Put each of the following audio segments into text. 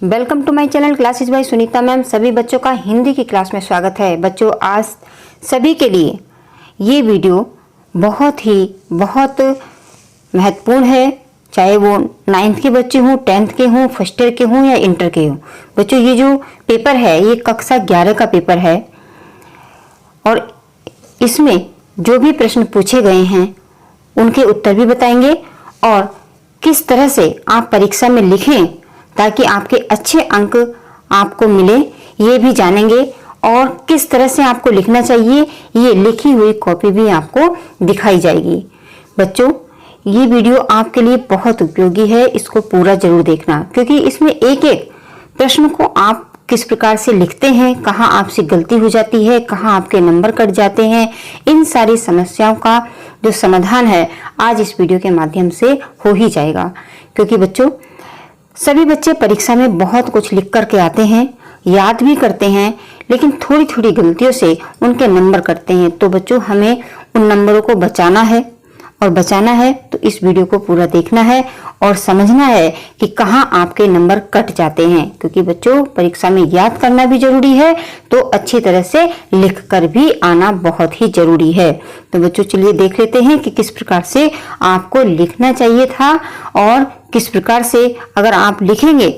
Welcome to my channel classes by Sunita ma'am. सभी बच्चों का हिंदी की क्लास में स्वागत है। बच्चों, आज सभी के लिए ये वीडियो बहुत महत्वपूर्ण है, चाहे वो 9th के बच्चे हों, 10th के हों, फर्स्ट ईयर के हों या इंटर के हों। बच्चों, ये जो पेपर है ये कक्षा 11 का पेपर है और इसमें जो भी प्रश्न पूछे गए हैं उनके उत्तर भी बताएंगे और किस तरह से आप परीक्षा में लिखें ताकि आपके अच्छे अंक आपको मिले ये भी जानेंगे और किस तरह से आपको लिखना चाहिए ये लिखी हुई कॉपी भी आपको दिखाई जाएगी। बच्चों, ये वीडियो आपके लिए बहुत उपयोगी है, इसको पूरा जरूर देखना क्योंकि इसमें एक एक प्रश्न को आप किस प्रकार से लिखते हैं, कहाँ आपसे गलती हो जाती है, कहाँ आपके नंबर कट जाते हैं, इन सारी समस्याओं का जो समाधान है आज इस वीडियो के माध्यम से हो ही जाएगा। क्योंकि बच्चों, सभी बच्चे परीक्षा में बहुत कुछ लिख करके आते हैं, याद भी करते हैं, लेकिन थोड़ी थोड़ी गलतियों से उनके नंबर कटते हैं। तो बच्चों, हमें उन नंबरों को बचाना है और बचाना है तो इस वीडियो को पूरा देखना है और समझना है कि कहाँ आपके नंबर कट जाते हैं। क्योंकि बच्चों, परीक्षा में याद करना भी जरूरी है तो अच्छी तरह से लिख कर भी आना बहुत ही जरूरी है। तो बच्चों, चलिए देख लेते हैं कि किस प्रकार से आपको लिखना चाहिए था और किस प्रकार से अगर आप लिखेंगे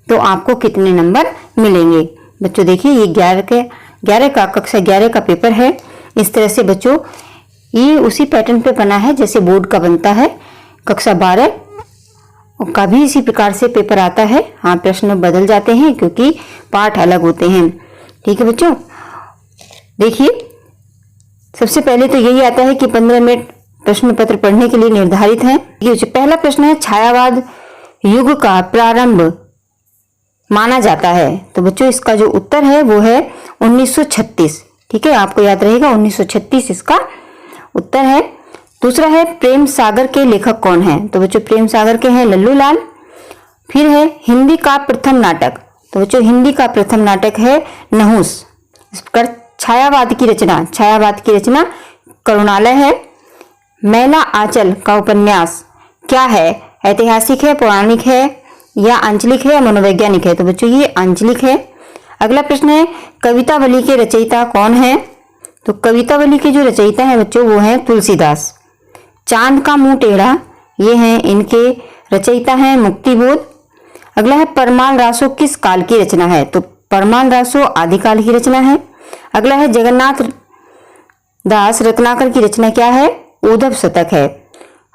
तो आपको कितने नंबर मिलेंगे। बच्चों देखिए, ये 11 का कक्षा 11 का पेपर है। इस तरह से बच्चों ये उसी पैटर्न पे बना है जैसे बोर्ड का बनता है। कक्षा 12 का भी इसी प्रकार से पेपर आता है। हाँ, प्रश्न बदल जाते हैं क्योंकि पाठ अलग होते हैं। ठीक है बच्चों, देखिए सबसे पहले तो यही आता है कि 15 मिनट प्रश्न पत्र पढ़ने के लिए निर्धारित है। पहला प्रश्न है, छायावाद युग का प्रारंभ माना जाता है। तो बच्चों, इसका जो उत्तर है वो है 1936। ठीक है, आपको याद रहेगा 1936 इसका उत्तर है। दूसरा है, प्रेम सागर के लेखक कौन है। तो बच्चों, प्रेम सागर के हैं लल्लू लाल। फिर है, हिंदी का प्रथम नाटक। तो बच्चों, हिंदी का प्रथम नाटक है नहुस। इस प्रकार छायावाद की रचना करुणालय है। मैला आंचल का उपन्यास क्या है, ऐतिहासिक है, पौराणिक है या आंचलिक है या मनोवैज्ञानिक है। तो बच्चों, ये आंचलिक है। अगला प्रश्न है, कवितावली के रचयिता कौन है। तो कवितावली के जो रचयिता है बच्चों वो है तुलसीदास। चांद का मुंह टेढ़ा, ये हैं इनके रचयिता हैं मुक्तिबोध। अगला है, परमाल रासो किस काल की रचना है। तो परमाल रासो आदिकाल की रचना है। अगला है, जगन्नाथ दास रत्नाकर की रचना क्या है, उद्धव शतक है।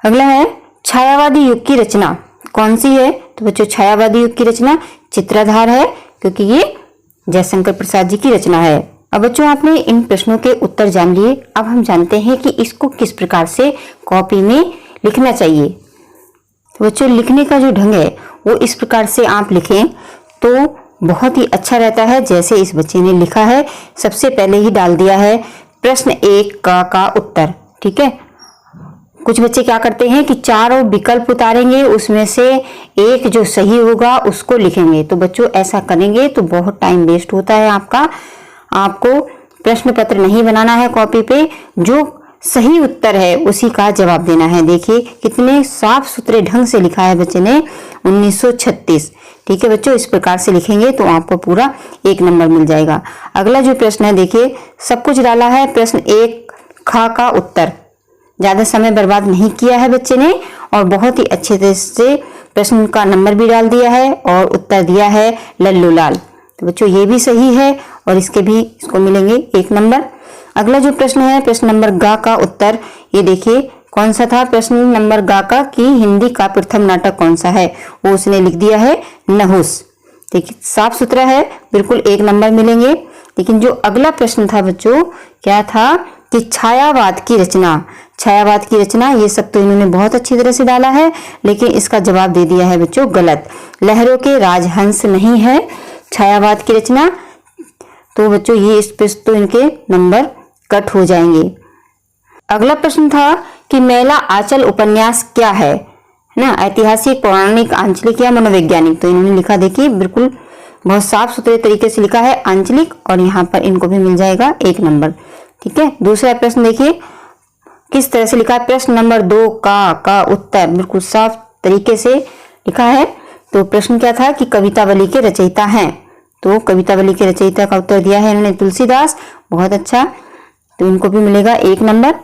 अगला है, छायावादी युग की रचना कौन सी है। तो बच्चों, छायावादी युग की रचना चित्राधार है क्योंकि ये जयशंकर प्रसाद जी की रचना है। अब बच्चों, आपने इन प्रश्नों के उत्तर जान लिए। अब हम जानते हैं कि इसको किस प्रकार से कॉपी में लिखना चाहिए। तो बच्चों, लिखने का जो ढंग है वो इस प्रकार से आप लिखें तो बहुत ही अच्छा रहता है। जैसे इस बच्चे ने लिखा है, सबसे पहले ही डाल दिया है प्रश्न 1 का उत्तर। ठीक है, कुछ बच्चे क्या करते हैं कि चारों विकल्प उतारेंगे, उसमें से एक जो सही होगा उसको लिखेंगे। तो बच्चों, ऐसा करेंगे तो बहुत टाइम वेस्ट होता है आपका। आपको प्रश्न पत्र नहीं बनाना है कॉपी पे, जो सही उत्तर है उसी का जवाब देना है। देखिए कितने साफ सुथरे ढंग से लिखा है बच्चे ने 1936। ठीक है बच्चों, इस प्रकार से लिखेंगे तो आपको पूरा 1 नंबर मिल जाएगा। अगला जो प्रश्न है, देखिए सब कुछ डाला है। प्रश्न 1 का उत्तर, ज्यादा समय बर्बाद नहीं किया है बच्चे ने और बहुत ही अच्छे तरह से प्रश्न का नंबर भी डाल दिया है और उत्तर दिया है लल्लू लाल। तो बच्चों, ये भी सही है और इसको मिलेंगे 1 नंबर। अगला जो प्रश्न है, प्रश्न नंबर ग का उत्तर, ये देखिए कौन सा था प्रश्न नंबर ग का कि हिंदी का प्रथम नाटक कौन सा है, वो उसने लिख दिया है नहुस। देखिए साफ सुथरा है, बिल्कुल 1 नंबर मिलेंगे। लेकिन जो अगला प्रश्न था बच्चों, क्या था कि छायावाद की रचना, ये सब तो इन्होंने बहुत अच्छी तरह से डाला है लेकिन इसका जवाब दे दिया है बच्चों गलत। लहरों के राजहंस नहीं है छायावाद की रचना। तो बच्चों, ये इस पे तो इनके नंबर कट हो जाएंगे। अगला प्रश्न था कि मैला आंचल उपन्यास क्या है ना, ऐतिहासिक, पौराणिक, आंचलिक या मनोवैज्ञानिक। तो इन्होंने लिखा, देखिए बिल्कुल बहुत साफ सुथरे तरीके से लिखा है आंचलिक और यहाँ पर इनको भी मिल जाएगा 1 नंबर। ठीक है, दूसरा प्रश्न देखिए किस तरह से लिखा है। प्रश्न नंबर 2 का उत्तर बिल्कुल साफ तरीके से लिखा है। तो प्रश्न क्या था कि कवितावली के रचयिता हैं, तो कवितावली के रचयिता का उत्तर दिया है इन्होंने तुलसीदास। बहुत अच्छा, तो इनको भी मिलेगा 1 नंबर।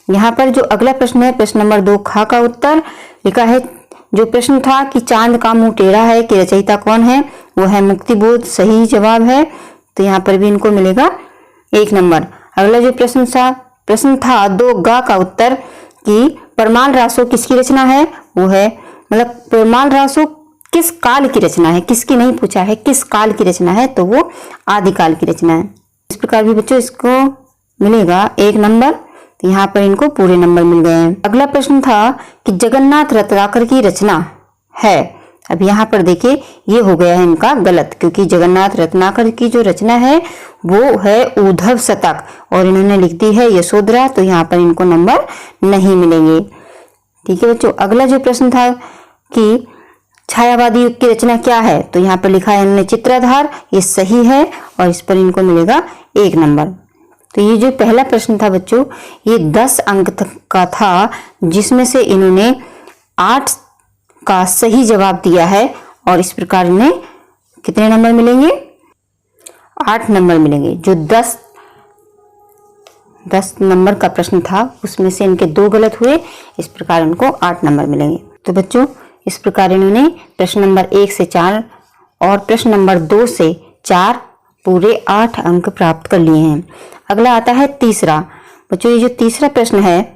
यहाँ पर जो अगला प्रश्न है, प्रश्न नंबर 2 खा का उत्तर लिखा है। जो प्रश्न था कि चांद का मुंह टेढ़ा है कि रचयिता कौन है, वो है मुक्तिबोध, सही जवाब है, तो यहाँ पर भी इनको मिलेगा 1 नंबर। अगला जो प्रश्न था 2 गा का उत्तर कि परमाल रासो किसकी रचना है, वो है मतलब परमाल रासो किस काल की रचना है, किसकी नहीं पूछा है, किस काल की रचना है, तो वो आदिकाल की रचना है। इस प्रकार भी बच्चों इसको मिलेगा 1 नंबर, तो यहाँ पर इनको पूरे नंबर मिल गए हैं। अगला प्रश्न था कि जगन्नाथ रत्नाकर की रचना है। अब यहाँ पर देखिए ये हो गया है इनका गलत, क्योंकि जगन्नाथ रत्नाकर की जो रचना है वो है उद्धव शतक और इन्होंने लिख दी है यशोधरा, तो यहाँ पर इनको नंबर नहीं मिलेंगे। ठीक है बच्चों, अगला जो प्रश्न था कि छायावादी युग की रचना क्या है, तो यहाँ पर लिखा है इन्होंने चित्राधार, ये सही है और इस पर इनको मिलेगा 1 नंबर। तो ये जो पहला प्रश्न था बच्चों, ये 10 अंक का था, जिसमें से इन्होंने 8 का सही जवाब दिया है और इस प्रकार इन्हें कितने नंबर मिलेंगे, 8 नंबर मिलेंगे। जो 10 नंबर का प्रश्न था उसमें से इनके 2 गलत हुए, इस प्रकार इनको 8 नंबर मिलेंगे। तो बच्चों इस प्रकार इन्होंने प्रश्न नंबर 1 से 4 और प्रश्न नंबर 2 से 4 पूरे 8 अंक प्राप्त कर लिए हैं। अगला आता है तीसरा। बच्चों ये जो तीसरा प्रश्न है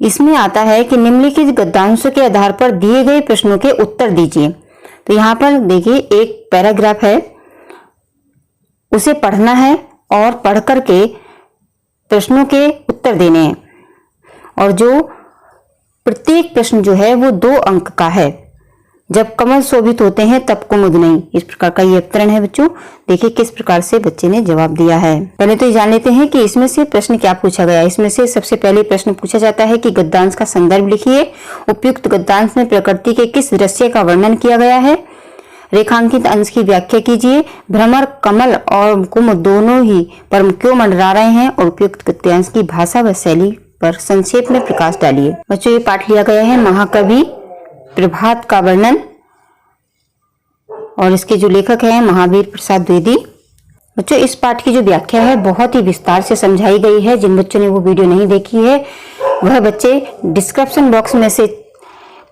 इसमें आता है कि निम्नलिखित गद्यांशों के आधार पर दिए गए प्रश्नों के उत्तर दीजिए। तो यहाँ पर देखिए एक पैराग्राफ है, उसे पढ़ना है और पढ़ करके प्रश्नों के उत्तर देने हैं और जो प्रत्येक प्रश्न जो है वो 2 अंक का है। जब कमल शोभित होते हैं तब कुमुद नहीं, इस प्रकार का ये अवतरण है बच्चों। देखिए किस प्रकार से बच्चे ने जवाब दिया है। पहले तो ये जान लेते हैं कि इसमें से प्रश्न क्या पूछा गया। इसमें से सबसे पहले प्रश्न पूछा जाता है कि गद्यांश का संदर्भ लिखिए। उपयुक्त गद्यांश में प्रकृति के किस दृश्य का वर्णन किया गया है। रेखांकित अंश की व्याख्या कीजिए। भ्रमर कमल और कुमुद दोनों ही पर क्यों मंडरा रहे हैं और उपयुक्त गद्यांश की भाषा व शैली पर संक्षेप में प्रकाश डालिए। बच्चों ये पाठ लिया गया है महाकवि प्रभात का वर्णन और इसके जो लेखक हैं महावीर प्रसाद द्विवेदी। बच्चों इस पाठ की जो व्याख्या है बहुत ही विस्तार से समझाई गई है। जिन बच्चों ने वो वीडियो नहीं देखी है वह बच्चे डिस्क्रिप्शन बॉक्स में से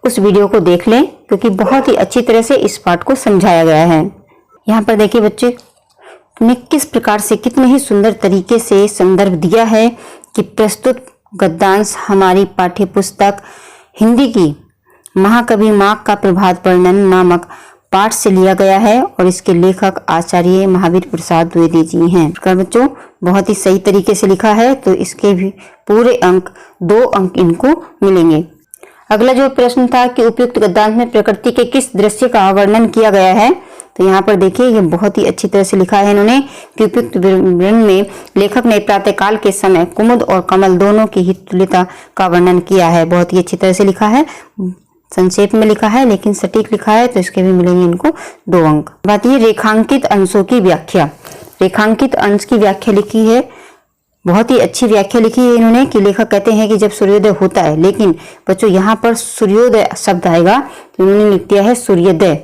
उस वीडियो को देख लें, क्योंकि बहुत ही अच्छी तरह से इस पाठ को समझाया गया है। यहाँ पर देखिए बच्चे ने किस प्रकार से कितने ही सुंदर तरीके से संदर्भ दिया है कि प्रस्तुत गद्यांश हमारी पाठ्य पुस्तक हिंदी की महाकवि माघ का प्रभात वर्णन नामक पाठ से लिया गया है और इसके लेखक आचार्य महावीर प्रसाद द्विवेदी जी हैं। बच्चों बहुत ही सही तरीके से लिखा है, तो इसके भी पूरे अंक 2 अंक इनको मिलेंगे। अगला जो प्रश्न था कि उपयुक्त गद्यांश में प्रकृति के किस दृश्य का वर्णन किया गया है, तो यहाँ पर देखिए ये बहुत ही अच्छी तरह से लिखा है इन्होंने कि उपयुक्त विवरण में लेखक ने प्रातःकाल के समय कुमुद और कमल दोनों की ही तुल्यता का वर्णन किया है। बहुत ही अच्छी तरह से लिखा है, संक्षेप में लिखा है लेकिन सटीक लिखा है, तो इसके भी मिलेंगे इनको 2 अंक। बात ये रेखांकित अंशों की व्याख्या। रेखांकित अंश की व्याख्या लिखी है, बहुत ही अच्छी व्याख्या लिखी है इन्होंने कि लेखक कहते हैं कि जब सूर्योदय होता है, लेकिन बच्चों यहाँ पर सूर्योदय शब्द आएगा तो इन्होंने लिख दिया है सूर्योदय,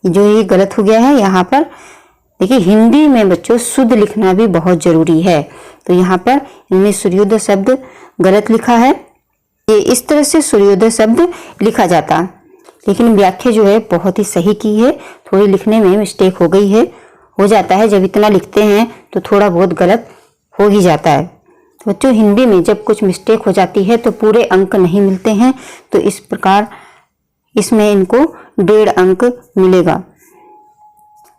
जो ये गलत हो गया है। यहाँ पर देखिए हिंदी में बच्चों शुद्ध लिखना भी बहुत जरूरी है, तो यहाँ पर इन्होंने सूर्योदय शब्द गलत लिखा है। ये इस तरह से सूर्योदय शब्द लिखा जाता, लेकिन व्याख्या जो है बहुत ही सही की है। थोड़ी लिखने में मिस्टेक हो गई है, हो जाता है जब इतना लिखते हैं तो थोड़ा बहुत गलत हो ही जाता है। तो बच्चों हिंदी में जब कुछ मिस्टेक हो जाती है तो पूरे अंक नहीं मिलते हैं, तो इस प्रकार इसमें इनको 1.5 अंक मिलेगा।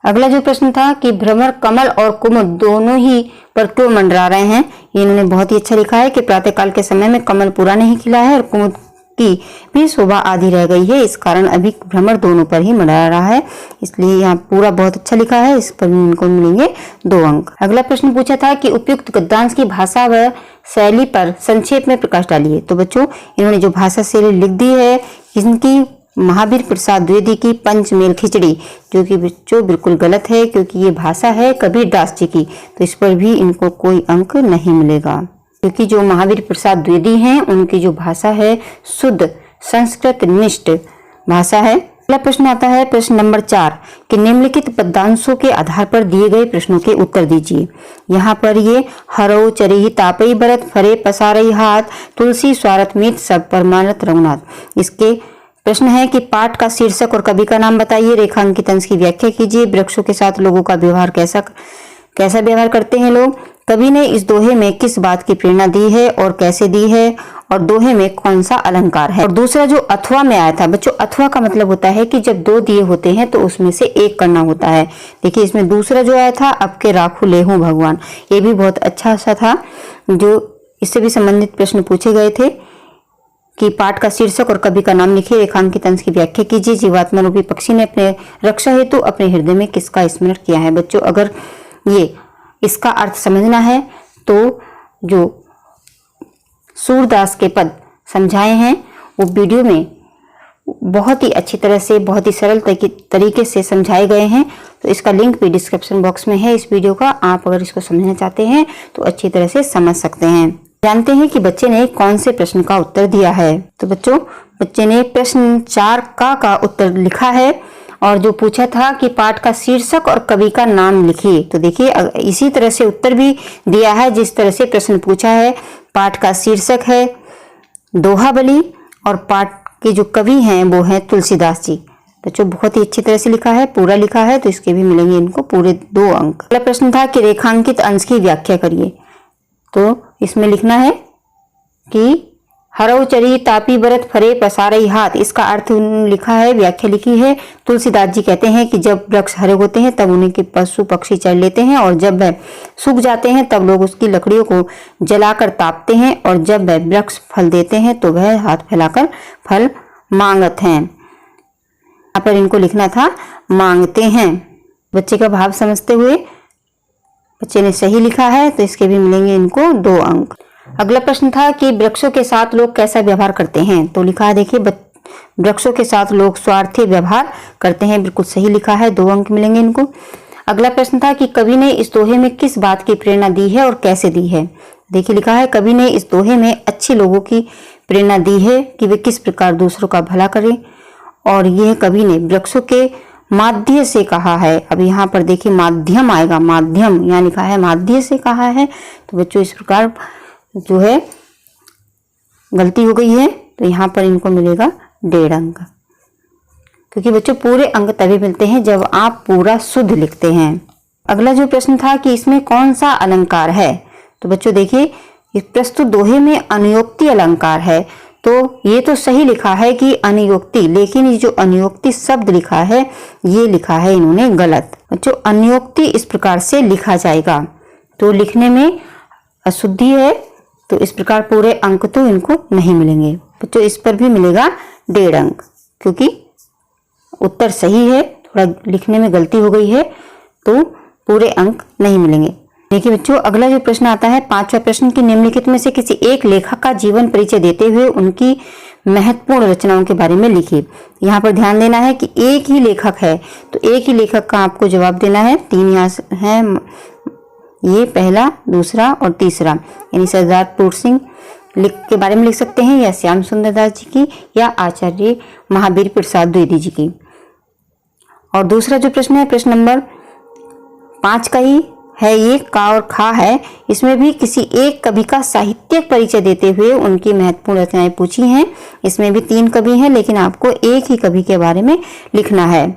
अगला जो प्रश्न था कि भ्रमर कमल और कुमुद दोनों ही पर क्यों मंडरा रहे हैं, ये इन्होंने बहुत ही अच्छा लिखा है कि प्रातःकाल के समय में कमल पूरा नहीं खिला है और कुमुद की भी शोभा आधी रह गई है, इस कारण अभी भ्रमर दोनों पर ही मंडरा रहा है। इसलिए यहाँ पूरा बहुत अच्छा लिखा है, इस पर इनको मिलेंगे 2 अंक। अगला प्रश्न पूछा था कि उपयुक्त गद्यांश की भाषा व शैली पर संक्षेप में प्रकाश डालिए। तो बच्चों इन्होंने जो भाषा शैली लिख दी है इनकी महावीर प्रसाद द्विवेदी की पंचमेल खिचड़ी, जो कि बच्चों बिल्कुल गलत है, क्योंकि ये भाषा है कबीर दास जी की, तो इस पर भी इनको कोई अंक नहीं मिलेगा। क्योंकि जो महावीर प्रसाद द्विवेदी हैं उनकी जो भाषा है शुद्ध संस्कृत निष्ठ भाषा है। अगला प्रश्न आता है प्रश्न नंबर 4 कि निम्नलिखित पदांशों के आधार पर दिए गए प्रश्नों के उत्तर दीजिए। यहाँ पर ये हरो चरी तापई भरत फरे पसारई हाथ तुलसी स्वारथ मीत सब परमानत रघुनाथ। इसके प्रश्न है कि पाठ का शीर्षक और कवि का नाम बताइए, रेखांकित अंश की व्याख्या कीजिए, वृक्षों के साथ लोगों का व्यवहार कैसा व्यवहार करते हैं लोग, कवि ने इस दोहे में किस बात की प्रेरणा दी है और कैसे दी है, और दोहे में कौन सा अलंकार है। और दूसरा जो अथवा में आया था बच्चों, अथवा का मतलब होता है कि जब 2 दिए होते हैं तो उसमें से एक करना होता है। देखिए इसमें दूसरा जो आया था अब के राखू लेहूं भगवान, ये भी बहुत अच्छा सा था। जो इससे भी संबंधित प्रश्न पूछे गए थे कि पाठ का शीर्षक और कवि का नाम लिखिए, रेखांकित अंश की व्याख्या कीजिए, जीवात्मा रूपी पक्षी ने अपने रक्षा हेतु अपने हृदय में किसका स्मरण किया है। बच्चों अगर ये इसका अर्थ समझना है तो जो सूरदास के पद समझाए हैं वो वीडियो में बहुत ही अच्छी तरह से बहुत ही सरल तरीके से समझाए गए हैं। तो इसका लिंक भी डिस्क्रिप्शन बॉक्स में है इस वीडियो का, आप अगर इसको समझना चाहते हैं तो अच्छी तरह से समझ सकते हैं। जानते हैं कि बच्चे ने कौन से प्रश्न का उत्तर दिया है। तो बच्चों बच्चे ने प्रश्न 4 का उत्तर लिखा है, और जो पूछा था कि पाठ का शीर्षक और कवि का नाम लिखिए, तो देखिए इसी तरह से उत्तर भी दिया है जिस तरह से प्रश्न पूछा है। पाठ का शीर्षक है दोहाबली और पाठ के जो कवि हैं वो हैं तुलसीदास जी। बच्चों बहुत ही अच्छी तरह से लिखा है, पूरा लिखा है, तो इसके भी मिलेंगे इनको पूरे 2 अंक। अगला प्रश्न था कि रेखांकित अंश की व्याख्या करिए। तो इसमें लिखना है कि हरऊ चरी तापी भरत फरे पसारई हाथ, इसका अर्थ लिखा है, व्याख्या लिखी है। तुलसीदास जी कहते हैं कि जब वृक्ष हरे होते हैं तब उन्हें के पशु पक्षी चढ़ लेते हैं, और जब वह सूख जाते हैं तब लोग उसकी लकड़ियों को जलाकर तापते हैं, और जब वह वृक्ष फल देते हैं तो वह हाथ फैलाकर फल मांगते हैं। यहाँ पर इनको लिखना था मांगते हैं। बच्चे का भाव समझते हुए बच्चे ने सही लिखा है, तो इसके भी मिलेंगे इनको 2 अंक। अगला प्रश्न था कि वृक्षों के साथ लोग कैसा व्यवहार करते हैं। तो लिखा है देखिए वृक्षों के साथ लोग स्वार्थी व्यवहार करते हैं, बिल्कुल सही लिखा है, 2 अंक मिलेंगे इनको। अगला प्रश्न था कि कवि ने इस दोहे में किस बात की प्रेरणा दी है और कैसे दी है। देखिए लिखा है कवि ने इस दोहे में अच्छे लोगों की प्रेरणा दी है कि वे किस प्रकार दूसरों का भला करें, और यह कवि ने वृक्षों के माध्य से कहा है। अब यहाँ पर देखिए माध्यम आएगा, माध्यम यहाँ लिखा है माध्य से कहा है, तो बच्चों इस प्रकार जो है गलती हो गई है, तो यहाँ पर इनको मिलेगा 1.5 अंक, क्योंकि बच्चों पूरे अंक तभी मिलते हैं जब आप पूरा शुद्ध लिखते हैं। अगला जो प्रश्न था कि इसमें कौन सा अलंकार है। तो बच्चों देखिए इस प्रस्तुत दोहे में अनुयोक्ति अलंकार है, तो ये तो सही लिखा है कि अनुयोक्ति, लेकिन ये जो अनुयोक्ति शब्द लिखा है ये लिखा है इन्होंने गलत। बच्चों अनुयोक्ति इस प्रकार से लिखा जाएगा, तो लिखने में अशुद्धि है, तो इस प्रकार पूरे अंक तो इनको नहीं मिलेंगे। बच्चों इस पर भी मिलेगा 1.5 अंक, क्योंकि उत्तर सही है, थोड़ा लिखने में गलती हो गई है, तो पूरे अंक नहीं मिलेंगे। देखिए बच्चों अगला जो प्रश्न आता है 5वां प्रश्न की निम्नलिखित में से किसी एक लेखक का जीवन परिचय देते हुए उनकी महत्वपूर्ण रचनाओं के बारे में लिखिए। यहाँ पर ध्यान देना है कि एक ही लेखक है, तो एक ही लेखक का आपको जवाब देना है। 3 यहाँ है, ये पहला, दूसरा और तीसरा, यानी सरदार पूर सिंह के बारे में लिख सकते हैं, या श्याम सुंदर दास जी की, या आचार्य महावीर प्रसाद द्विवेदी जी की। और दूसरा जो प्रश्न है प्रश्न नंबर 5 का ही है, ये का और खा है। इसमें भी किसी एक कवि का साहित्यिक परिचय देते हुए उनकी महत्वपूर्ण रचनाएं पूछी हैं। इसमें भी 3 कवि हैं, लेकिन आपको एक ही कवि के बारे में लिखना है।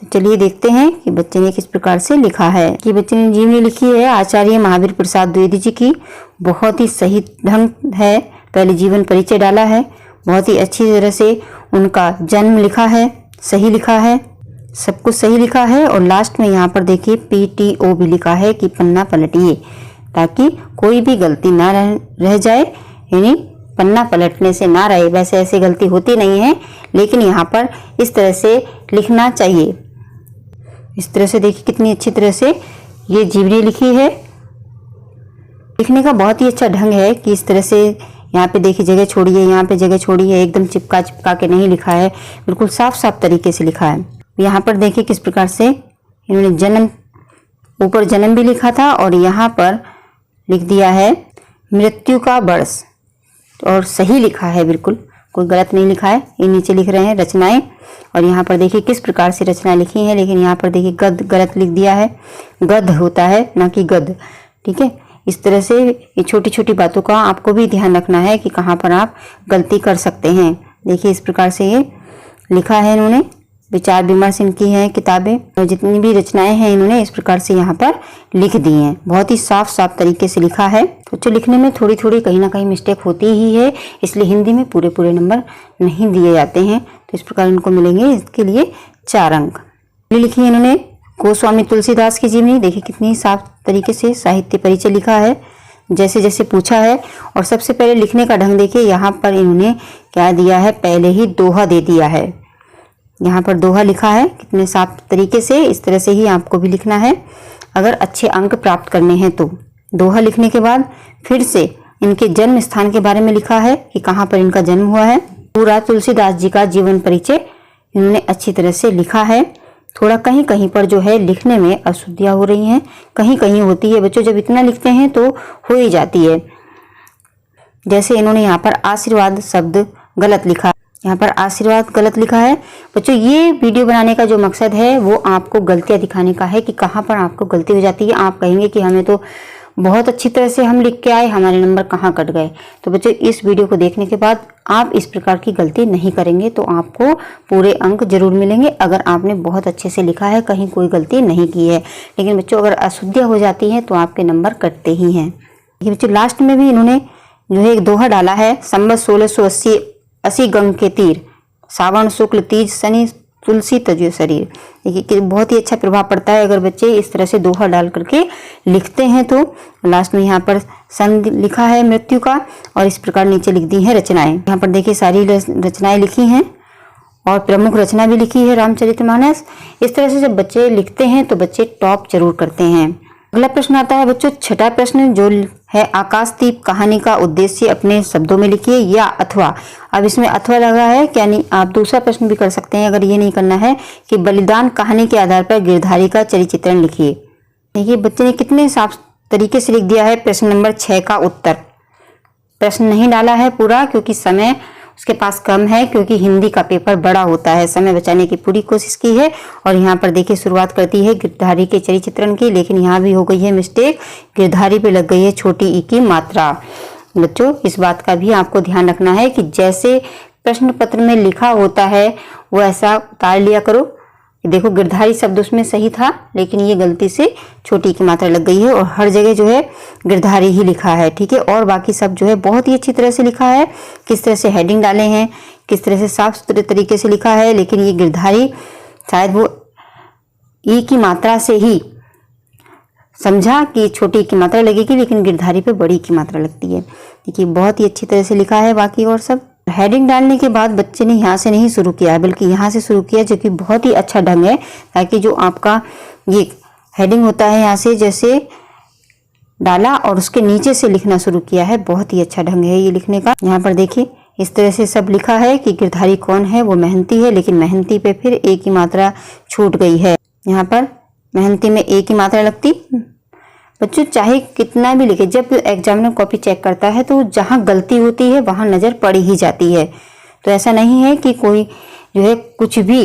तो चलिए देखते हैं कि बच्चे ने किस प्रकार से लिखा है। कि बच्चे ने जीवनी लिखी है आचार्य महावीर प्रसाद द्विवेदी जी की, बहुत ही सही ढंग है, पहले जीवन परिचय डाला है, बहुत ही अच्छी तरह से उनका जन्म लिखा है, सही लिखा है, सब कुछ सही लिखा है। और लास्ट में यहाँ पर देखिए PTO भी लिखा है कि पन्ना पलटिए, ताकि कोई भी गलती ना रह जाए, यानी पन्ना पलटने से ना रहे। वैसे ऐसी गलती होती नहीं है, लेकिन यहाँ पर इस तरह से लिखना चाहिए। इस तरह से देखिए कितनी अच्छी तरह से ये जीवनी लिखी है। लिखने का बहुत ही अच्छा ढंग है कि इस तरह से यहाँ पे देखिए जगह छोड़ी है, यहाँ पे जगह छोड़ी है, एकदम चिपका चिपका के नहीं लिखा है, बिल्कुल साफ साफ तरीके से लिखा है। यहाँ पर देखिए किस प्रकार से इन्होंने जन्म, ऊपर जन्म भी लिखा था और यहाँ पर लिख दिया है मृत्यु का वर्ष, और सही लिखा है, बिल्कुल कोई गलत नहीं लिखा है। ये नीचे लिख रहे हैं रचनाएं, और यहाँ पर देखिए किस प्रकार से रचनाएं लिखी हैं, लेकिन यहाँ पर देखिए गद गलत लिख दिया है। गद होता है ना कि गद, ठीक है। इस तरह से ये छोटी छोटी बातों का आपको भी ध्यान रखना है कि कहाँ पर आप गलती कर सकते हैं। देखिए इस प्रकार से ये लिखा है इन्होंने, विचार विमर्श इनकी है किताबें, और जितनी भी रचनाएं हैं इन्होंने इस प्रकार से यहाँ पर लिख दी हैं। बहुत ही साफ साफ तरीके से लिखा है। तो लिखने में थोड़ी थोड़ी कहीं ना कहीं मिस्टेक होती ही है, इसलिए हिंदी में पूरे पूरे नंबर नहीं दिए जाते हैं। तो इस प्रकार इनको मिलेंगे इसके लिए 4 अंक। लिखी है इन्होंने गोस्वामी तुलसीदास की जीवनी। देखिए कितनी साफ तरीके से साहित्य परिचय लिखा है, जैसे जैसे पूछा है। और सबसे पहले लिखने का ढंग देखिए, यहाँ पर इन्होंने क्या दिया है, पहले ही दोहा दे दिया है। यहाँ पर दोहा लिखा है कितने साफ तरीके से। इस तरह से ही आपको भी लिखना है अगर अच्छे अंक प्राप्त करने हैं तो। दोहा लिखने के बाद फिर से इनके जन्म स्थान के बारे में लिखा है कि कहाँ पर इनका जन्म हुआ है। पूरा तुलसीदास जी का जीवन परिचय इन्होंने अच्छी तरह से लिखा है। थोड़ा कहीं कहीं पर जो है लिखने में अशुद्धियाँ हो रही हैं, कहीं कहीं होती है बच्चों, जब इतना लिखते हैं तो हो ही जाती है। जैसे इन्होंने यहाँ पर आशीर्वाद शब्द गलत लिखा, यहाँ पर आशीर्वाद गलत लिखा है। बच्चों ये वीडियो बनाने का जो मकसद है वो आपको गलतियाँ दिखाने का है कि कहाँ पर आपको गलती हो जाती है। आप कहेंगे कि हमें तो बहुत अच्छी तरह से हम लिख के आए, हमारे नंबर कहाँ कट गए। तो बच्चों इस वीडियो को देखने के बाद आप इस प्रकार की गलती नहीं करेंगे तो आपको पूरे अंक जरूर मिलेंगे, अगर आपने बहुत अच्छे से लिखा है, कहीं कोई गलती नहीं की है। लेकिन बच्चों अगर अशुद्धियाँ हो जाती हैं तो आपके नंबर कटते ही हैं। ये बच्चों लास्ट में भी इन्होंने जो है एक दोहा डाला है, संवत 1680 गंग के तीर, सावन शुक्ल तीज शनि तुलसी तजो शरीर। देखिए कि बहुत ही अच्छा प्रभाव पड़ता है अगर बच्चे इस तरह से दोहा डाल करके लिखते हैं। तो लास्ट में यहाँ पर सन लिखा है मृत्यु का, और इस प्रकार नीचे लिख दी है रचनाएं। यहाँ पर देखिए सारी रचनाएं लिखी हैं और प्रमुख रचना भी लिखी है रामचरितमानस। इस तरह से जब बच्चे लिखते हैं तो बच्चे टॉप जरूर करते हैं। अगला प्रश्न आता है बच्चों छठा प्रश्न जो है, आकाशदीप कहानी का उद्देश्य अपने शब्दों में लिखिए या अथवा। अब इसमें अथवा लगा है, यानी आप दूसरा प्रश्न भी कर सकते हैं अगर ये नहीं करना है कि बलिदान कहानी के आधार पर गिरधारी का चरित्र चित्रण लिखिए। देखिए बच्चे ने कितने साफ तरीके से लिख दिया है। प्रश्न नंबर 6 का उत्तर, प्रश्न नहीं डाला है पूरा क्योंकि समय उसके पास कम है, क्योंकि हिंदी का पेपर बड़ा होता है। समय बचाने की पूरी कोशिश की है। और यहाँ पर देखिए शुरुआत करती है गिरधारी के चरित्र चित्रण की, लेकिन यहाँ भी हो गई है मिस्टेक, गिरधारी पे लग गई है छोटी ई की मात्रा। बच्चों इस बात का भी आपको ध्यान रखना है कि जैसे प्रश्न पत्र में लिखा होता है वो ऐसा उतार लिया करो। देखो गिरधारी शब्द उसमें सही था, लेकिन ये गलती से छोटी की मात्रा लग गई है और हर जगह जो है गिरधारी ही लिखा है, ठीक है। और बाकी सब जो है बहुत ही अच्छी तरह से लिखा है, किस तरह से हेडिंग डाले हैं, किस तरह से साफ सुथरे तरीके से लिखा है। लेकिन ये गिरधारी शायद वो ई की मात्रा से ही समझा कि छोटी की मात्रा लगेगी, लेकिन गिरधारी पे बड़ी की मात्रा लगती है। देखिए बहुत ही अच्छी तरह से लिखा है। बाकी और सब हेडिंग डालने के बाद बच्चे ने यहाँ से नहीं शुरू किया, बल्कि यहाँ से शुरू किया, जो कि बहुत ही अच्छा ढंग है, ताकि जो आपका ये हेडिंग होता है यहाँ से जैसे डाला और उसके नीचे से लिखना शुरू किया है। बहुत ही अच्छा ढंग है ये लिखने का। यहाँ पर देखिए इस तरह से सब लिखा है कि गिरधारी कौन है, वो मेहनती है, लेकिन मेहनती पे फिर ए की मात्रा छूट गई है। यहाँ पर मेहनती में ए की मात्रा लगती। बच्चों चाहे कितना भी लिखे, जब एग्जामिनर कॉपी चेक करता है तो जहाँ गलती होती है वहाँ नज़र पड़ ही जाती है। तो ऐसा नहीं है कि कोई जो है कुछ भी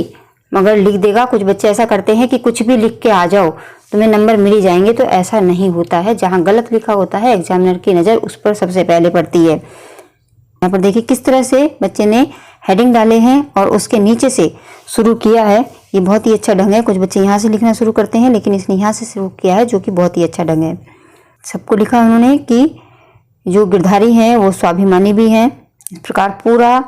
मगर लिख देगा। कुछ बच्चे ऐसा करते हैं कि कुछ भी लिख के आ जाओ तुम्हें नंबर मिल ही जाएंगे, तो ऐसा नहीं होता है। जहाँ गलत लिखा होता है एग्जामिनर की नज़र उस पर सबसे पहले पड़ती है। यहाँ पर देखिए किस तरह से बच्चे ने हेडिंग डाले हैं और उसके नीचे से शुरू किया है। ये बहुत ही अच्छा ढंग है। कुछ बच्चे यहाँ से लिखना शुरू करते हैं, लेकिन इसने यहाँ से शुरू किया है, जो कि बहुत ही अच्छा ढंग है। सबको लिखा उन्होंने कि जो गिरधारी हैं वो स्वाभिमानी भी हैं। इस प्रकार पूरा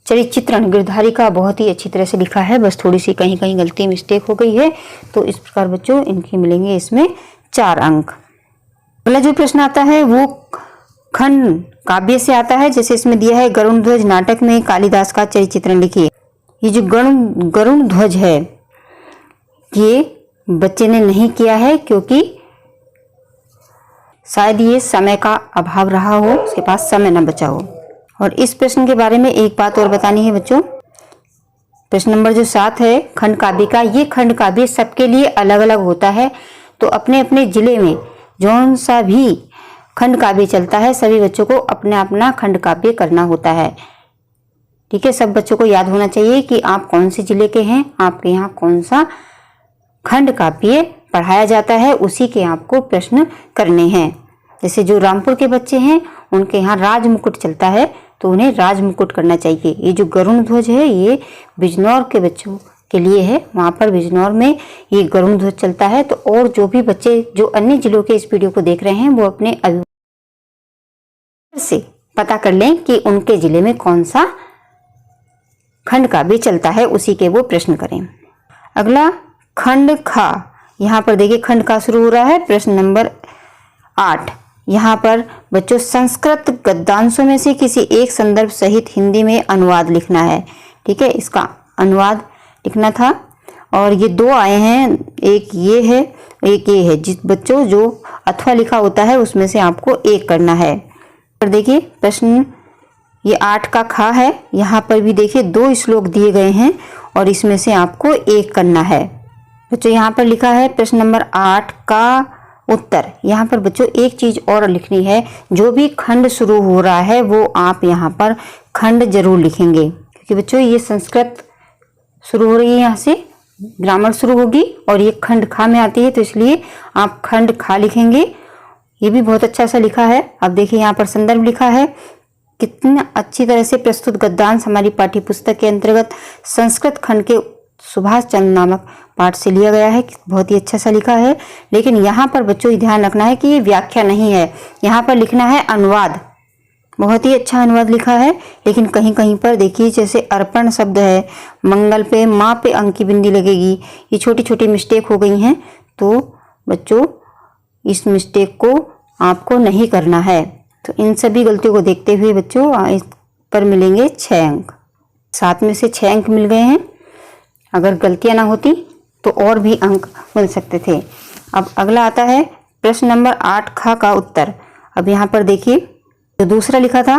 चरित्र चित्रण गिरधारी का बहुत ही अच्छी तरह से लिखा है। बस थोड़ी सी कहीं कहीं गलती मिस्टेक हो गई है। तो इस प्रकार बच्चों इनके मिलेंगे इसमें 4 अंक। अगला जो प्रश्न आता है वो खंड काव्य से आता है। जैसे इसमें दिया है गरुण ध्वज नाटक में कालिदास का चरित्र चित्रण लिखिए। ये जो गरुण ध्वज है ये बच्चे ने नहीं किया है, क्योंकि शायद ये समय का अभाव रहा हो, उसके पास समय न बचा हो। और इस प्रश्न के बारे में एक बात और बतानी है बच्चों। प्रश्न नंबर जो 7 है खंड काव्य का, ये खंड काव्य सबके लिए अलग अलग होता है। तो अपने अपने जिले में जौन सा भी खंड काव्य चलता है सभी बच्चों को अपना अपना खंड काव्य करना होता है। ठीक है, सब बच्चों को याद होना चाहिए कि आप कौन से जिले के हैं, आपके यहाँ कौन सा खंड काव्य पढ़ाया जाता है, उसी के आपको प्रश्न करने हैं। जैसे जो रामपुर के बच्चे हैं उनके यहाँ राज मुकुट चलता है तो उन्हें राज मुकुट करना चाहिए। ये जो गरुण ध्वज है ये बिजनौर के बच्चों के लिए है, वहाँ पर बिजनौर में ये गरुण ध्वज चलता है। तो और जो भी बच्चे जो अन्य जिलों के इस वीडियो को देख रहे हैं वो अपने अभिभावक से पता कर लें कि उनके जिले में कौन सा खंड काव्य चलता है, उसी के वो प्रश्न करें। अगला खंड खा, यहाँ पर देखिए खंड खा शुरू हो रहा है। प्रश्न नंबर 8, यहाँ पर बच्चों संस्कृत गद्यांशों में से किसी एक संदर्भ सहित हिंदी में अनुवाद लिखना है। ठीक है, इसका अनुवाद लिखना था और ये 2 आए हैं, एक ये है एक ये है। जिस बच्चों जो अथवा लिखा होता है उसमें से आपको एक करना है। पर देखिए प्रश्न ये 8 का खा है, यहाँ पर भी देखिए 2 श्लोक दिए गए हैं और इसमें से आपको एक करना है। बच्चों यहाँ पर लिखा है प्रश्न नंबर 8 का उत्तर। यहाँ पर बच्चों एक चीज और लिखनी है, जो भी खंड शुरू हो रहा है वो आप यहाँ पर खंड जरूर लिखेंगे, क्योंकि बच्चों ये संस्कृत शुरू हो रही है, यहाँ से ग्रामर शुरू होगी और ये खंड खा में आती है, तो इसलिए आप खंड खा लिखेंगे। ये भी बहुत अच्छा सा लिखा है। अब देखिए यहाँ पर संदर्भ लिखा है, कितना अच्छी तरह से प्रस्तुत गद्यांश हमारी पाठ्य पुस्तक के अंतर्गत संस्कृत खंड के सुभाष चंद्र नामक पाठ से लिया गया है। बहुत ही अच्छा सा लिखा है। लेकिन यहाँ पर बच्चों ध्यान रखना है कि ये व्याख्या नहीं है, यहाँ पर लिखना है अनुवाद। बहुत ही अच्छा अनुवाद लिखा है, लेकिन कहीं कहीं पर देखिए जैसे अर्पण शब्द है, मंगल पे माँ पे अंक की बिंदी लगेगी, ये छोटी छोटी मिस्टेक हो गई हैं। तो बच्चों इस मिस्टेक को आपको नहीं करना है। तो इन सभी गलतियों को देखते हुए बच्चों इस पर मिलेंगे 6 अंक। 7 में से 6 अंक मिल गए हैं। अगर गलतियां ना होती तो और भी अंक मिल सकते थे। अब अगला आता है प्रश्न नंबर 8 खा का उत्तर। अब यहाँ पर देखिए जो दूसरा लिखा था,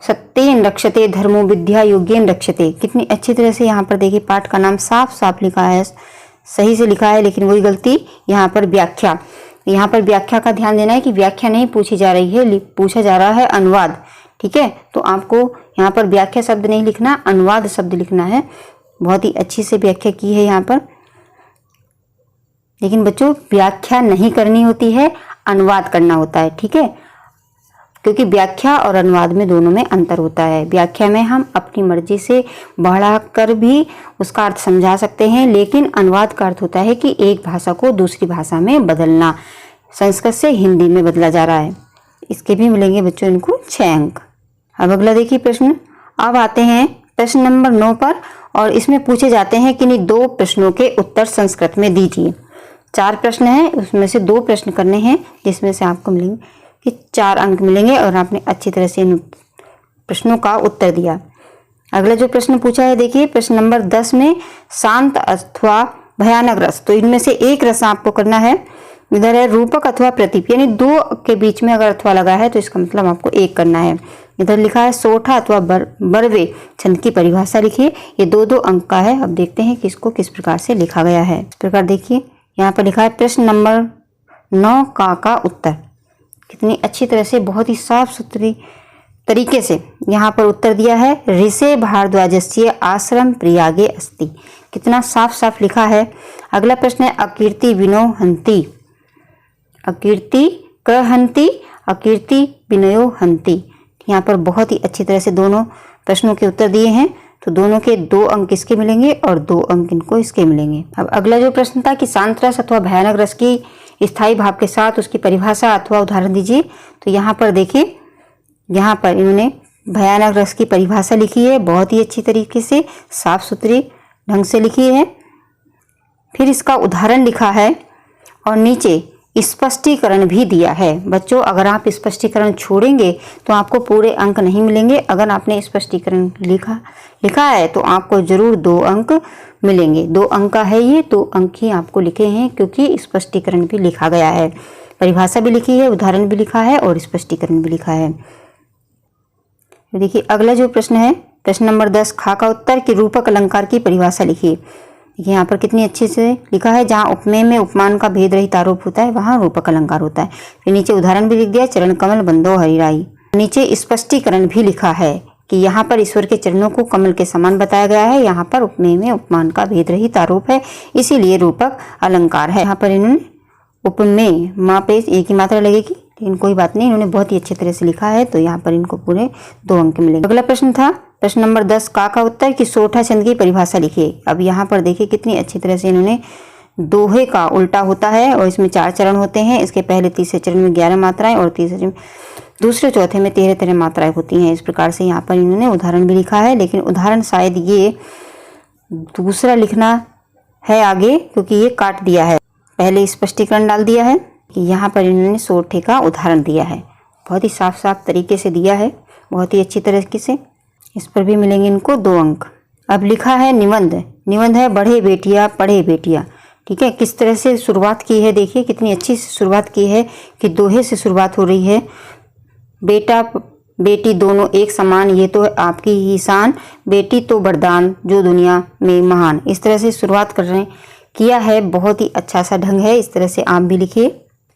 सत्येन रक्षते धर्मो विद्या योग्येन रक्षते। कितनी अच्छी तरह से यहाँ पर देखिए पाठ का नाम साफ साफ लिखा है, सही से लिखा है। लेकिन वही गलती यहाँ पर व्याख्या, यहाँ पर व्याख्या का ध्यान देना है कि व्याख्या नहीं पूछी जा रही है, पूछा जा रहा है अनुवाद। ठीक है, तो आपको यहाँ पर व्याख्या शब्द नहीं लिखना, अनुवाद शब्द लिखना है। बहुत ही अच्छी से व्याख्या की है यहाँ पर, लेकिन बच्चों व्याख्या नहीं करनी होती है, अनुवाद करना होता है। ठीक है, क्योंकि व्याख्या और अनुवाद में दोनों में अंतर होता है। व्याख्या में हम अपनी मर्जी से बढ़ाकर भी उसका अर्थ समझा सकते हैं, लेकिन अनुवाद का अर्थ होता है कि एक भाषा को दूसरी भाषा में बदलना। संस्कृत से हिंदी में बदला जा रहा है। इसके भी मिलेंगे बच्चों इनको 6 अंक। अब अगला देखिए प्रश्न। अब आते हैं प्रश्न नंबर 9 पर, और इसमें पूछे जाते हैं कि 2 प्रश्नों के उत्तर संस्कृत में दीजिए। 4 प्रश्न हैं, उसमें से 2 प्रश्न करने हैं, जिसमें से आपको मिलेंगे कि 4 अंक मिलेंगे और आपने अच्छी तरह से इन प्रश्नों का उत्तर दिया। अगला जो प्रश्न पूछा है देखिए प्रश्न नंबर 10 में शांत अथवा भयानक रस। तो इनमें से एक रस आपको करना है। इधर है रूपक अथवा प्रतीप, यानी 2 के बीच में अगर अथवा लगा है तो इसका मतलब आपको 1 करना है। इधर लिखा है सोठा अथवा बरवे छंद की परिभाषा लिखिए। ये 2-2 अंक का है। अब देखते हैं कि इसको किस प्रकार से लिखा गया है। इस प्रकार देखिए यहाँ पर लिखा है प्रश्न नंबर 9 का उत्तर। कितनी अच्छी तरह से बहुत ही साफ सुथरी तरीके से यहाँ पर उत्तर दिया है। ऋषे भारद्वाजस्य आश्रम प्रयागे अस्ति। कितना साफ साफ लिखा है। अगला प्रश्न है अकीर्ति विनो हंति। अकीर्ति क हंति, अकीर्ति विनयो हंति। यहाँ पर बहुत ही अच्छी तरह से दोनों प्रश्नों के उत्तर दिए हैं। तो दोनों के 2 अंक इसके मिलेंगे और 2 अंक इनको इसके मिलेंगे। अब अगला जो प्रश्न था कि शांत रस अथवा भयानक रस की स्थायी भाव के साथ उसकी परिभाषा अथवा उदाहरण दीजिए। तो यहाँ पर देखिए, यहाँ पर इन्होंने भयानक रस की परिभाषा लिखी है, बहुत ही अच्छी तरीके से साफ सुथरी ढंग से लिखी है। फिर इसका उदाहरण लिखा है और नीचे स्पष्टीकरण भी दिया है। बच्चों अगर आप स्पष्टीकरण छोड़ेंगे तो आपको पूरे अंक नहीं मिलेंगे। अगर आपने स्पष्टीकरण लिखा है तो आपको जरूर 2 अंक मिलेंगे। 2 अंक का है ये, 2 अंक ही आपको लिखे हैं क्योंकि स्पष्टीकरण भी लिखा गया है, परिभाषा भी लिखी है, उदाहरण भी लिखा है और स्पष्टीकरण भी लिखा है। देखिए अगला जो प्रश्न है प्रश्न नंबर 10 खा का उत्तर कि रूपक अलंकार की परिभाषा लिखिए। देखिए यहाँ पर कितनी अच्छे से लिखा है। जहाँ उपमेय में उपमान का भेद रहित आरोप होता है वहाँ रूपक अलंकार होता है। फिर नीचे उदाहरण भी लिख दिया, चरण कमल बंदो हरिराई। नीचे स्पष्टीकरण भी लिखा है कि यहाँ पर ईश्वर के चरणों को कमल के समान बताया गया है, यहाँ पर उपमेय में उपमान का भेद रहित आरोप है, इसीलिए रूपक अलंकार है। यहाँ पर इन्होंने उपमेय माँ पे एक ही मात्रा लगेगी, लेकिन कोई बात नहीं, इन्होंने बहुत ही अच्छे तरह से लिखा है, तो यहाँ पर इनको पूरे 2 अंक मिलेंगे। अगला प्रश्न था प्रश्न नंबर 10 का उत्तर कि सोठा छंद की परिभाषा लिखिए। अब यहाँ पर देखिए कितनी अच्छी तरह से इन्होंने दोहे का उल्टा होता है और इसमें 4 चरण होते हैं। इसके पहले तीसरे चरण में 11 मात्राएं और तीसरे दूसरे चौथे में 13 मात्राएं होती हैं। इस प्रकार से यहाँ पर इन्होंने उदाहरण भी लिखा है, लेकिन उदाहरण शायद ये दूसरा लिखना है आगे, क्योंकि ये काट दिया है, पहले स्पष्टीकरण डाल दिया है कि यहाँ पर इन्होंने सोठे का उदाहरण दिया है, बहुत ही साफ साफ तरीके से दिया है, बहुत ही अच्छी तरीके से। इस पर भी मिलेंगे इनको 2 अंक। अब लिखा है निबंध, निबंध है बढ़े बेटिया पढ़े बेटिया। ठीक है, किस तरह से शुरुआत की है, देखिए कितनी अच्छी से शुरुआत की है कि दोहे से शुरुआत हो रही है। बेटा बेटी दोनों एक समान, ये तो आपकी ही शान, बेटी तो वरदान जो दुनिया में महान। इस तरह से शुरुआत कर रहे हैं, किया है, बहुत ही अच्छा सा ढंग है। इस तरह से आप भी लिखिए।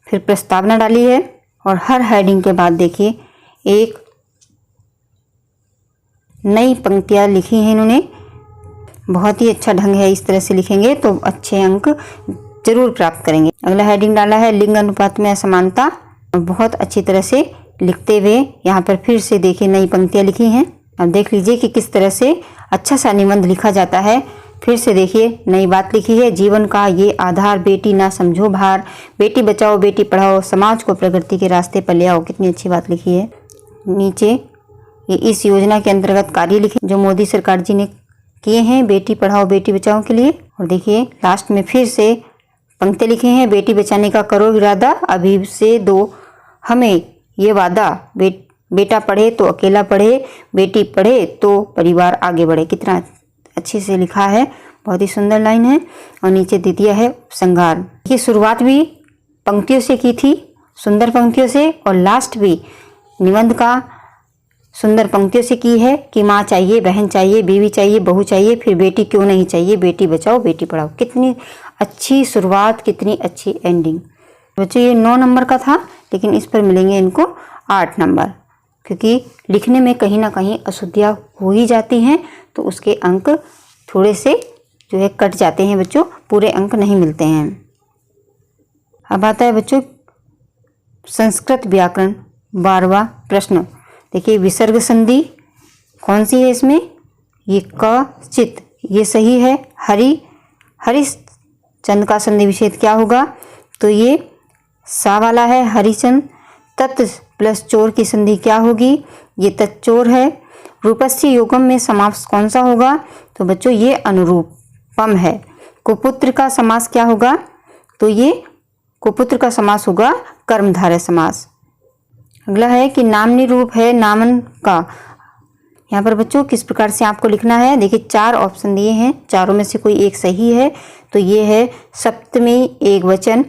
फिर प्रस्तावना डाली है और हर हेडिंग के बाद देखिए एक नई पंक्तियाँ लिखी हैं इन्होंने, बहुत ही अच्छा ढंग है। इस तरह से लिखेंगे तो अच्छे अंक जरूर प्राप्त करेंगे। अगला हेडिंग डाला है लिंग अनुपात में असमानता, बहुत अच्छी तरह से लिखते हुए यहाँ पर फिर से देखिए नई पंक्तियाँ लिखी हैं। अब देख लीजिए कि किस तरह से अच्छा सा निबंध लिखा जाता है। फिर से देखिए नई बात लिखी है, जीवन का ये आधार बेटी ना समझो भार, बेटी बचाओ बेटी पढ़ाओ, समाज को प्रगति के रास्ते पर ले आओ। कितनी अच्छी बात लिखी है। नीचे ये इस योजना के अंतर्गत कार्य लिखे जो मोदी सरकार जी ने किए हैं बेटी पढ़ाओ बेटी बचाओ के लिए। और देखिए लास्ट में फिर से पंक्ति लिखे हैं, बेटी बचाने का करो इरादा, अभी से दो हमें ये वादा, बेटा पढ़े तो अकेला पढ़े, बेटी पढ़े तो परिवार आगे बढ़े। कितना अच्छे से लिखा है, बहुत ही सुंदर लाइन है। और नीचे द्वितीय है उपसंहार। ये शुरुआत भी पंक्तियों से की थी, सुंदर पंक्तियों से, और लास्ट भी निबंध का सुंदर पंक्तियों से की है कि माँ चाहिए, बहन चाहिए, बीवी चाहिए, बहू चाहिए, फिर बेटी क्यों नहीं चाहिए, बेटी बचाओ बेटी पढ़ाओ। कितनी अच्छी शुरुआत, कितनी अच्छी एंडिंग। बच्चों ये 9 नंबर का था, लेकिन इस पर मिलेंगे इनको 8 नंबर, क्योंकि लिखने में कहीं ना कहीं अशुद्धियाँ हो ही जाती हैं, तो उसके अंक थोड़े से जो है कट जाते हैं बच्चों, पूरे अंक नहीं मिलते हैं। अब आता है बच्चों संस्कृत व्याकरण 12वां प्रश्न। देखिए विसर्ग संधि कौन सी है इसमें, ये क चित, ये सही है। हरिश्चंद का संधि विच्छेद क्या होगा, तो ये सा वाला है हरिचंद। तत् प्लस चोर की संधि क्या होगी, ये तत्चोर है। रूपस्य योगम में समास कौन सा होगा, तो बच्चों ये अनुरूपम है। कुपुत्र का समास क्या होगा, तो ये कुपुत्र का समास होगा कर्मधारय समास। अगला है कि नामनी रूप है नामन का। यहाँ पर बच्चों किस प्रकार से आपको लिखना है, देखिए 4 ऑप्शन दिए हैं, चारों में से कोई एक सही है, तो ये है सप्तमी एकवचन।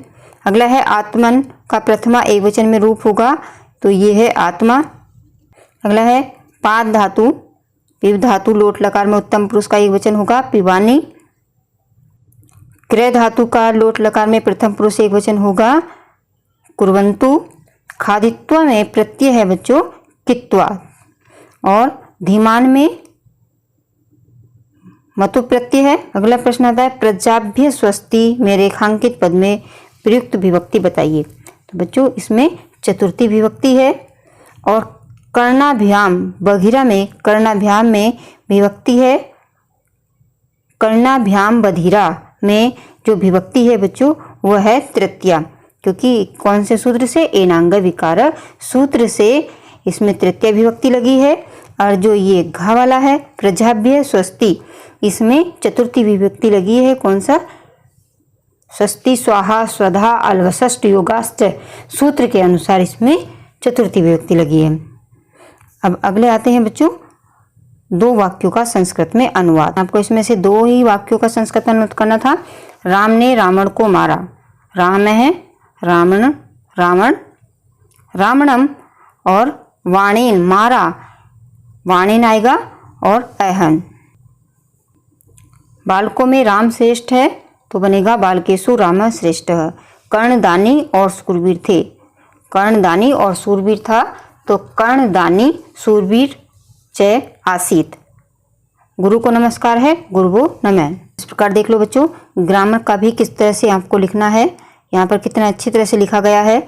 अगला है आत्मन का प्रथमा एकवचन में रूप होगा, तो ये है आत्मा। अगला है पाद धातु पिव धातु लोट लकार में उत्तम पुरुष का एकवचन होगा पिवानी। क्रय धातु का लोट लकार में प्रथम पुरुष एकवचन होगा कुर्वन्तु। खादित्व में प्रत्यय है बच्चों कित्वा, और धीमान में मतु प्रत्यय है। अगला प्रश्न आता है प्रजाभ्य स्वस्ति में रेखांकित पद में प्रयुक्त विभक्ति बताइए। तो बच्चों इसमें चतुर्थी विभक्ति है, और कर्णाभ्याम बधिरा में कर्णाभ्याम में विभक्ति है। कर्णाभ्याम बधिरा में जो विभक्ति है बच्चों वह है तृतीया, क्योंकि कौन से सूत्र से, एनांग विकार सूत्र से इसमें तृतीय विभक्ति लगी है। और जो ये घा वाला है प्रजाभ्य स्वस्ति, इसमें चतुर्थी विभक्ति लगी है। कौन सा, स्वस्ति स्वाहा स्वधा अलवसष्ट योगाश्च सूत्र के अनुसार इसमें चतुर्थी विभक्ति लगी है। अब अगले आते हैं बच्चों 2 वाक्यों का संस्कृत में अनुवाद। आपको इसमें से 2 ही वाक्यों का संस्कृत अनुवाद करना था। राम ने रावण को मारा, राम है रावण रावण रावणम, और वाणेन मारा, वाणेन आएगा, और अहन। बालकों में राम श्रेष्ठ है, तो बनेगा बालकेशु राम श्रेष्ठ। कर्णदानी और शूरवीर थे, कर्णदानी और शूरवीर था, तो कर्णदानी शूरवीर चय आसीत। गुरु को नमस्कार है, गुरुवो नमः। इस प्रकार देख लो बच्चों, ग्रामर का भी किस तरह से आपको लिखना है। यहाँ पर कितना अच्छी तरह से लिखा गया है।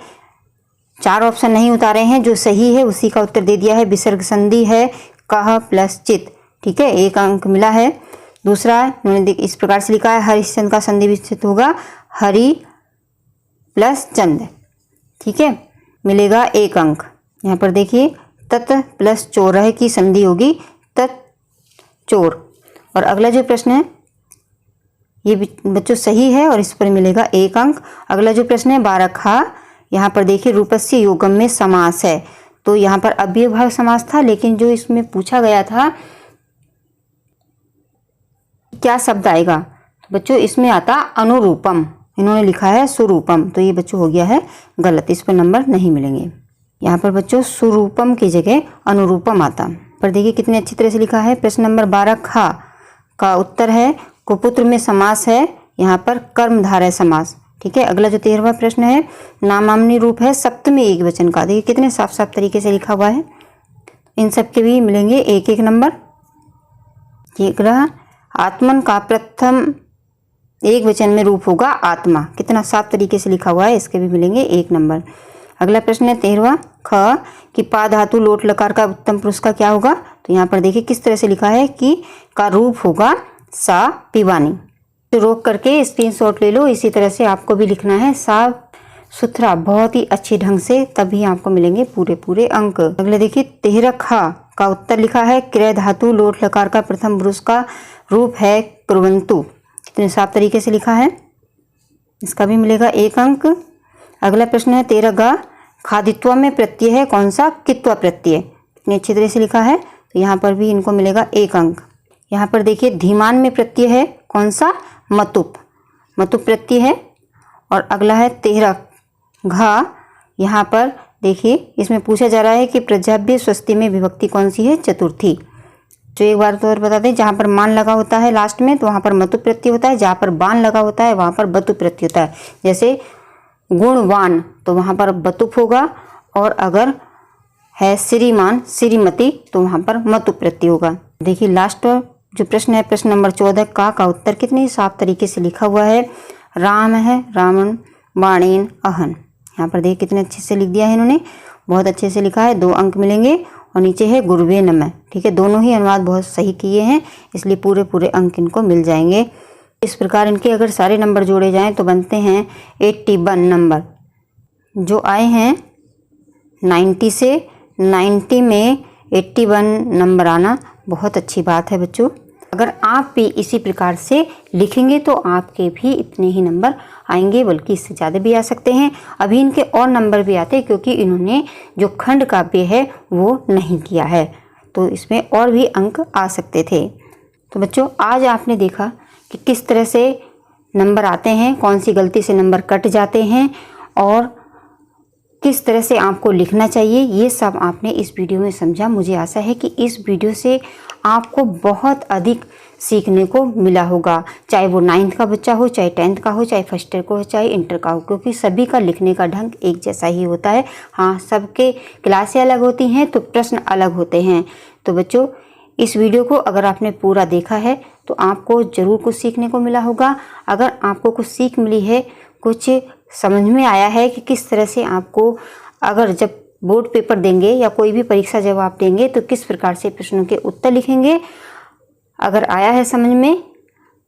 4 ऑप्शन नहीं उतारे हैं, जो सही है उसी का उत्तर दे दिया है। विसर्ग संधि है कह प्लस चित, ठीक है, 1 अंक मिला है। दूसरा उन्होंने इस प्रकार से लिखा है हरिश्चंद्र का संधि विच्छेद होगा हरि प्लस चंद, ठीक है, मिलेगा 1 अंक। यहाँ पर देखिए तत् प्लस चोरह की संधि होगी तत् चोर। और अगला जो प्रश्न है ये बच्चों सही है और इस पर मिलेगा 1 अंक। अगला जो प्रश्न है 12 खा, यहाँ पर देखिए रूपस्य योगम में समास है, तो यहाँ पर अव्ययभाव समास था, लेकिन जो इसमें पूछा गया था क्या शब्द आएगा, तो बच्चों इसमें आता अनुरूपम, इन्होंने लिखा है सुरूपम, तो ये बच्चों हो गया है गलत, इस पर नंबर नहीं मिलेंगे। यहाँ पर बच्चों सुरूपम की जगह अनुरूपम आता। पर देखिए कितने अच्छी तरह से लिखा है। प्रश्न नंबर 12 खा का उत्तर है कुपुत्र में समास है, यहाँ पर कर्मधारय समास, ठीक है। अगला जो 13वां प्रश्न है नामाम्नी रूप है सप्तमी एकवचन का, देखिए कितने साफ साफ तरीके से लिखा हुआ है। इन सब के भी मिलेंगे 1-1 नंबर। ठीक रहा। आत्मन का प्रथम एक वचन में रूप होगा आत्मा, कितना साफ तरीके से लिखा हुआ है, इसके भी मिलेंगे 1 नंबर। अगला प्रश्न है 13वां ख कि पा धातु लोट लकार का उत्तम पुरुष का क्या होगा, तो यहाँ पर देखिए किस तरह से लिखा है कि का रूप होगा सा पिवानी। तो रोक करके स्क्रीनशॉट ले लो। इसी तरह से आपको भी लिखना है साफ सुथरा बहुत ही अच्छे ढंग से, तभी आपको मिलेंगे पूरे अंक। अगले देखिए 13 खा का उत्तर लिखा है क्रय धातु लोट लकार का प्रथम पुरुष का रूप है कुर्वन्तु, कितने साफ तरीके से लिखा है, इसका भी मिलेगा 1 अंक। अगला प्रश्न है 13 गा खादित्व में प्रत्यय है कौन सा, कित्व प्रत्यय, कितनी अच्छी तरह से लिखा है, तो यहाँ पर भी इनको मिलेगा 1 अंक। यहाँ पर देखिए धीमान में प्रत्यय है कौन सा, मतुप, मतुप प्रत्यय है। और अगला है 13 घा, यहाँ पर देखिए इसमें पूछा जा रहा है कि प्रजाव्य स्वस्ति में विभक्ति कौन सी है, चतुर्थी। तो एक बार तो और बता दें, जहाँ पर मान लगा होता है लास्ट में तो वहाँ पर मतुप प्रत्यय होता है, जहाँ पर बान लगा होता है वहाँ पर बतुप प्रत्यय होता है। जैसे गुणवान तो वहाँ पर बतुप होगा, और अगर है श्रीमान श्रीमती तो वहाँ पर मतुप प्रत्यय होगा। देखिए लास्ट जो प्रश्न है प्रश्न नंबर 14 का उत्तर कितने साफ तरीके से लिखा हुआ है। राम है रावण बाणेन अहन, यहाँ पर देखिए कितने अच्छे से लिख दिया है इन्होंने, बहुत अच्छे से लिखा है, 2 अंक मिलेंगे। और नीचे है गुरुवे नमः, ठीक है, दोनों ही अनुवाद बहुत सही किए हैं, इसलिए पूरे अंक इनको मिल जाएंगे। इस प्रकार इनके अगर सारे नंबर जोड़े जाएं तो बनते हैं 81 नंबर, जो आए हैं 90 से। 90 में 81 नंबर आना बहुत अच्छी बात है बच्चों। अगर आप भी इसी प्रकार से लिखेंगे तो आपके भी इतने ही नंबर आएंगे, बल्कि इससे ज़्यादा भी आ सकते हैं। अभी इनके और नंबर भी आते हैं क्योंकि इन्होंने जो खंड काव्य है वो नहीं किया है, तो इसमें और भी अंक आ सकते थे। तो बच्चों आज आपने देखा कि किस तरह से नंबर आते हैं, कौन सी गलती से नंबर कट जाते हैं और किस तरह से आपको लिखना चाहिए, ये सब आपने इस वीडियो में समझा। मुझे आशा है कि इस वीडियो से आपको बहुत अधिक सीखने को मिला होगा, चाहे वो 9th का बच्चा हो, चाहे 10th का हो, चाहे फर्स्ट ईयर का हो, चाहे इंटर का हो, क्योंकि सभी का लिखने का ढंग एक जैसा ही होता है। हाँ, सबके क्लासें अलग होती हैं तो प्रश्न अलग होते हैं। तो बच्चों इस वीडियो को अगर आपने पूरा देखा है तो आपको ज़रूर कुछ सीखने को मिला होगा। अगर आपको कुछ सीख मिली है, कुछ समझ में आया है कि किस तरह से आपको अगर जब बोर्ड पेपर देंगे या कोई भी परीक्षा जब आप देंगे तो किस प्रकार से प्रश्नों के उत्तर लिखेंगे, अगर आया है समझ में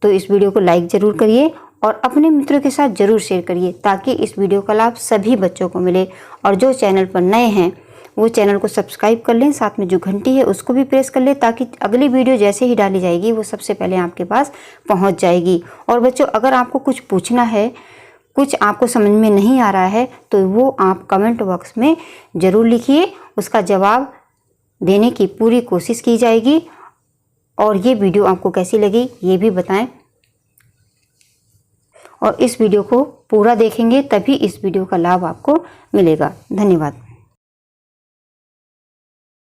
तो इस वीडियो को लाइक ज़रूर करिए और अपने मित्रों के साथ ज़रूर शेयर करिए, ताकि इस वीडियो का लाभ सभी बच्चों को मिले। और जो चैनल पर नए हैं वो चैनल को सब्सक्राइब कर लें, साथ में जो घंटी है उसको भी प्रेस कर लें, ताकि अगली वीडियो जैसे ही डाली जाएगी वो सबसे पहले आपके पास पहुंच जाएगी। और बच्चों अगर आपको कुछ पूछना है, कुछ आपको समझ में नहीं आ रहा है, तो वो आप कमेंट बॉक्स में ज़रूर लिखिए, उसका जवाब देने की पूरी कोशिश की जाएगी। और ये वीडियो आपको कैसी लगी ये भी बताएं, और इस वीडियो को पूरा देखेंगे तभी इस वीडियो का लाभ आपको मिलेगा। धन्यवाद।